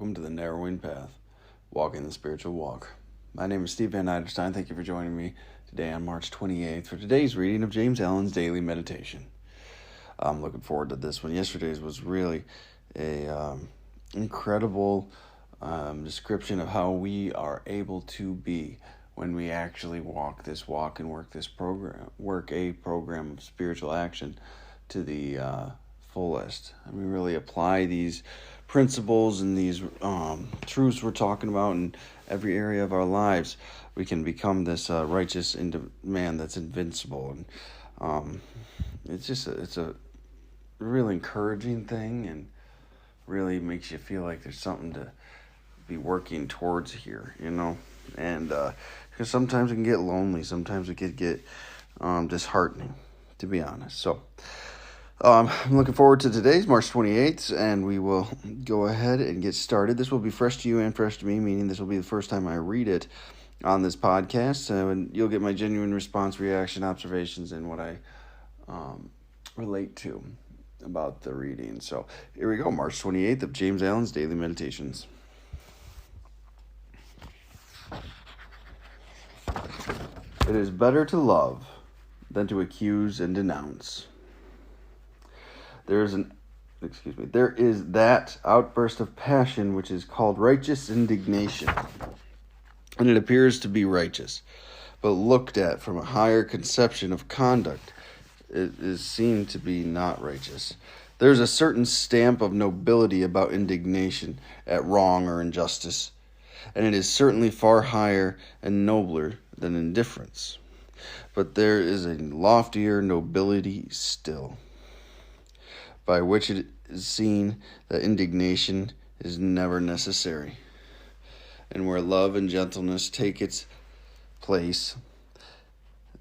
welcome to the Narrowing Path, Walking the Spiritual Walk. My name is Steve Van Eiderstein. Thank you for joining me today on March 28th for today's reading of James Allen's Daily Meditation. I'm looking forward to this one. Yesterday's was really a incredible description of how we are able to be when we actually walk this walk and work a program of spiritual action to the fullest. And we really apply these principles and these truths we're talking about in every area of our lives. We can become this righteous man that's invincible, and it's a really encouraging thing, and really makes you feel like there's something to be working towards here, and because sometimes it can get lonely, sometimes it could get disheartening, to be honest. So I'm looking forward to today's March 28th, and we will go ahead and get started. This will be fresh to you and fresh to me, meaning this will be the first time I read it on this podcast, and you'll get my genuine response, reaction, observations, and what I relate to about the reading. So here we go, March 28th of James Allen's Daily Meditations. It is better to love than to accuse and denounce. There is that outburst of passion which is called righteous indignation, and it appears to be righteous, but looked at from a higher conception of conduct, it is seen to be not righteous. There is a certain stamp of nobility about indignation at wrong or injustice, and it is certainly far higher and nobler than indifference. But there is a loftier nobility still, by which it is seen that indignation is never necessary, and where love and gentleness take its place,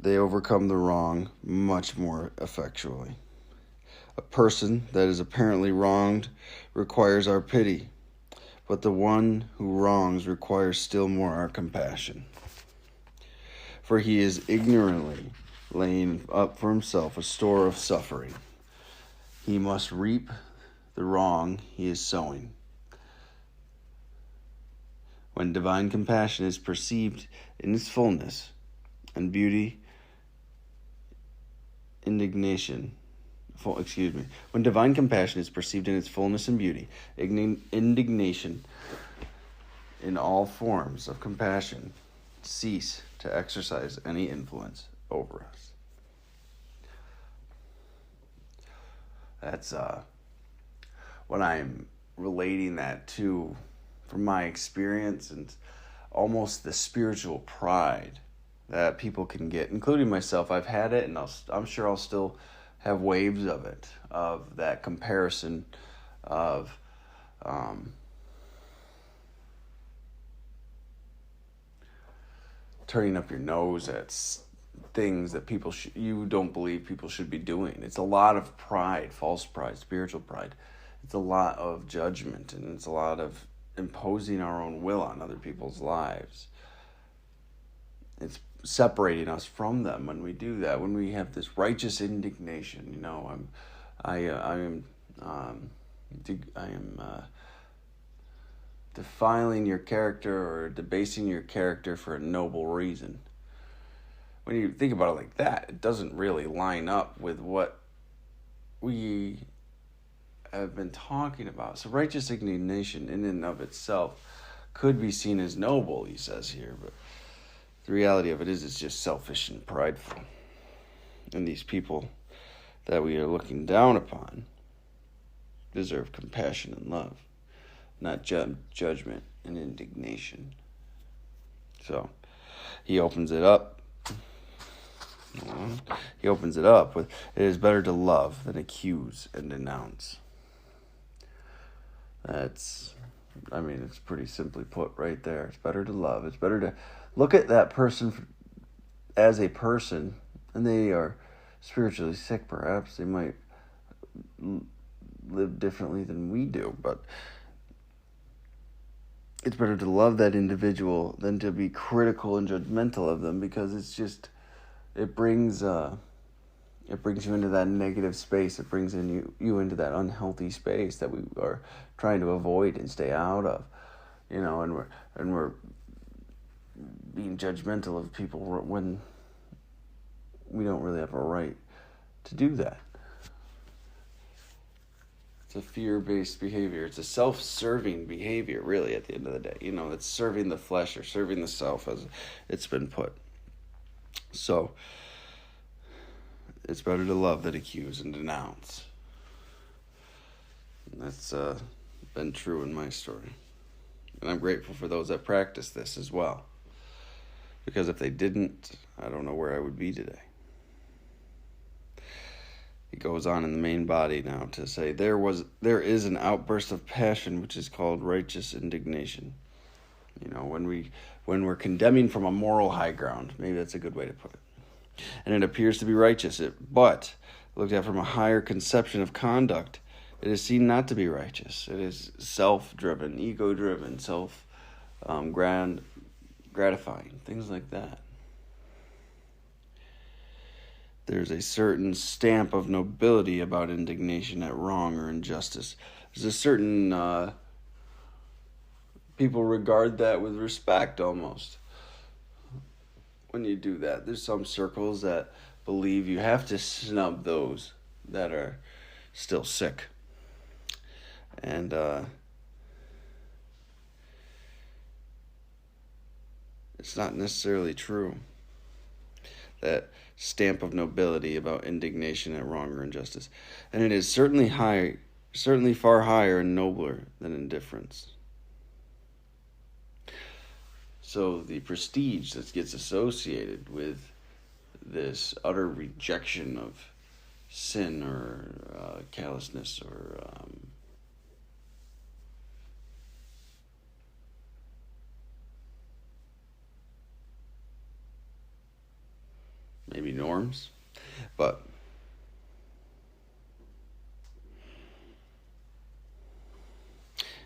they overcome the wrong much more effectually. A person that is apparently wronged requires our pity, but the one who wrongs requires still more our compassion. For he is ignorantly laying up for himself a store of suffering. He must reap the wrong he is sowing. When divine compassion is perceived in its fullness and beauty, when divine compassion is perceived in its fullness and beauty, indignation in all forms of compassion cease to exercise any influence over us. That's what I'm relating that to from my experience, and almost the spiritual pride that people can get, including myself. I've had it, and I'm sure I'll still have waves of it, of that comparison of turning up your nose at things that you don't believe people should be doing. It's a lot of pride, false pride, spiritual pride. It's a lot of judgment, and it's a lot of imposing our own will on other people's lives. It's separating us from them when we do that, when we have this righteous indignation. I am defiling your character or debasing your character for a noble reason. When you think about it like that, it doesn't really line up with what we have been talking about. So righteous indignation in and of itself could be seen as noble, he says here, but the reality of it is it's just selfish and prideful. And these people that we are looking down upon deserve compassion and love, not judgment and indignation. So he opens it up. He opens it up with, it is better to love than accuse and denounce. It's pretty simply put right there. It's better to love. It's better to look at that person as a person, and they are spiritually sick, perhaps. They might live differently than we do, but it's better to love that individual than to be critical and judgmental of them, because it brings you into that negative space. It brings you into that unhealthy space that we are trying to avoid and stay out of. and we're being judgmental of people when we don't really have a right to do that. It's a fear-based behavior. It's a self-serving behavior, really, at the end of the day. It's serving the flesh or serving the self, as it's been put. So, it's better to love than accuse and denounce. And that's been true in my story. And I'm grateful for those that practice this as well. Because if they didn't, I don't know where I would be today. He goes on in the main body now to say, there is an outburst of passion which is called righteous indignation. When we're condemning from a moral high ground, maybe that's a good way to put it. And it appears to be righteous, but looked at from a higher conception of conduct, it is seen not to be righteous. It is self-driven, ego-driven, gratifying, things like that. There's a certain stamp of nobility about indignation at wrong or injustice. There's a certain people regard that with respect almost when you do that. There's some circles that believe you have to snub those that are still sick. And it's not necessarily true. That stamp of nobility about indignation at wrong or injustice. And it is certainly far higher and nobler than indifference. So the prestige that gets associated with this utter rejection of sin or callousness or maybe norms, but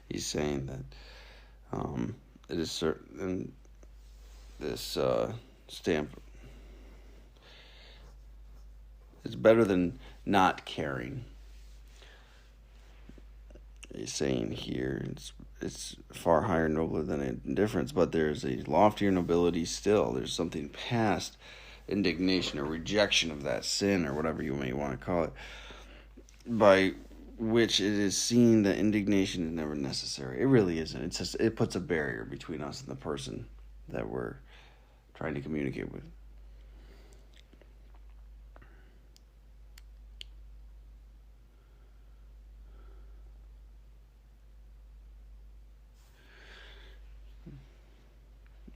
he's saying that it is certain this stamp is better than not caring. He's saying here it's far higher, nobler than indifference, but there's a loftier nobility still. There's something past indignation or rejection of that sin or whatever you may want to call it, by which it is seen that indignation is never necessary. It really isn't. It puts a barrier between us and the person that we're trying to communicate with.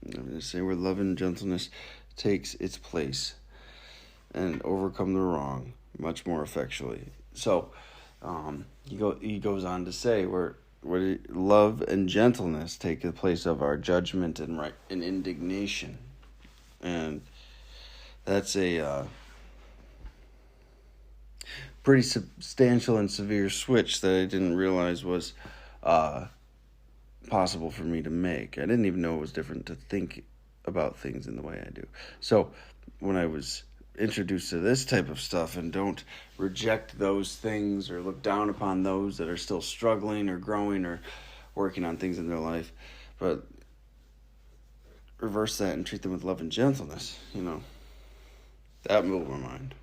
I'm going to say where love and gentleness takes its place and overcome the wrong much more effectually. So he goes on to say where love and gentleness take the place of our judgment and indignation, and that's a pretty substantial and severe switch that I didn't realize was possible for me to make. I didn't even know it was different to think about things in the way I do. So when I was introduced to this type of stuff, and don't reject those things or look down upon those that are still struggling or growing or working on things in their life, but reverse that and treat them with love and gentleness, that blew my mind.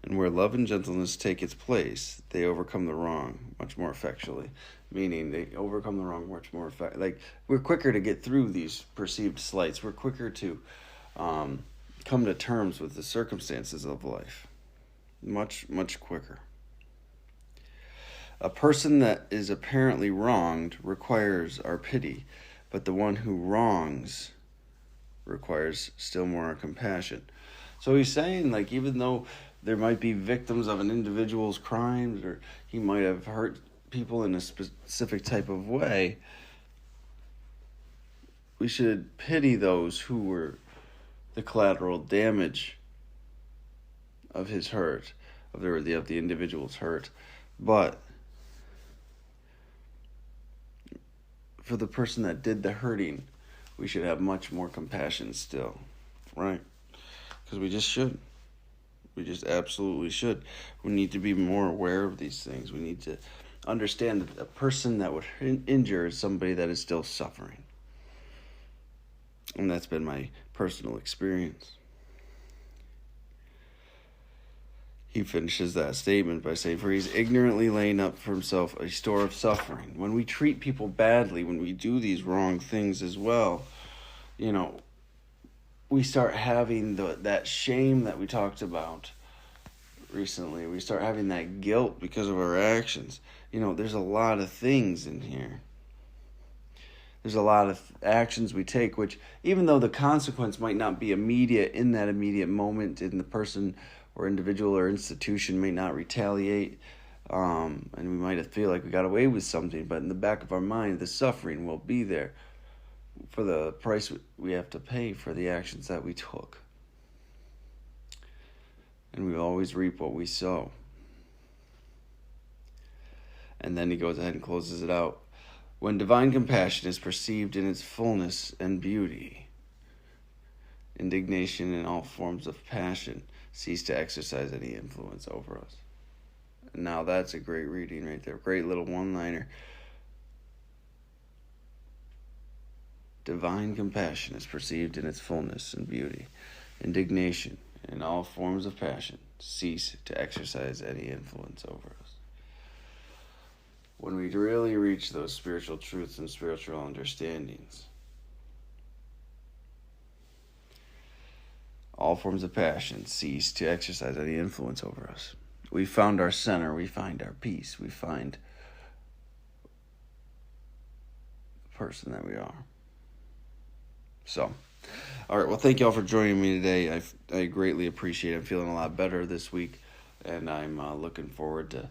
And where love and gentleness take its place, they overcome the wrong much more effectually. Meaning they overcome the wrong much more effectively. Like, we're quicker to get through these perceived slights. We're quicker to come to terms with the circumstances of life. Much, much quicker. A person that is apparently wronged requires our pity, but the one who wrongs requires still more compassion. So he's saying, like, even though there might be victims of an individual's crimes, or he might have hurt people in a specific type of way, we should pity those who were the collateral damage of his hurt, of the individual's hurt. But for the person that did the hurting, we should have much more compassion still, right? Because we just should. We just absolutely should. We need to be more aware of these things. We need to understand that a person that would injure is somebody that is still suffering. And that's been my personal experience. He finishes that statement by saying, "For he's ignorantly laying up for himself a store of suffering." When we treat people badly, when we do these wrong things as well, we start having that shame that we talked about recently. We start having that guilt because of our actions. There's a lot of things in here. There's a lot of actions we take, which even though the consequence might not be immediate in that immediate moment, in the person or individual or institution may not retaliate, and we might feel like we got away with something, but in the back of our mind, the suffering will be there for the price we have to pay for the actions that we took. And we always reap what we sow. And then he goes ahead and closes it out. When divine compassion is perceived in its fullness and beauty, indignation and all forms of passion cease to exercise any influence over us. Now that's a great reading right there. Great little one-liner. Divine compassion is perceived in its fullness and beauty. Indignation and all forms of passion cease to exercise any influence over us. When we really reach those spiritual truths and spiritual understandings, all forms of passion cease to exercise any influence over us. We found our center, we find our peace, we find the person that we are. So, all right, well, thank you all for joining me today. I greatly appreciate it. I'm feeling a lot better this week, and I'm looking forward to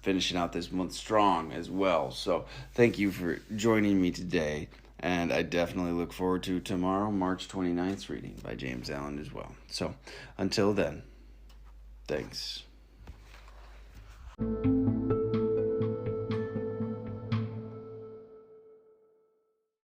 finishing out this month strong as well. So thank you for joining me today, and I definitely look forward to tomorrow, March 29th reading by James Allen as well. So until then, thanks.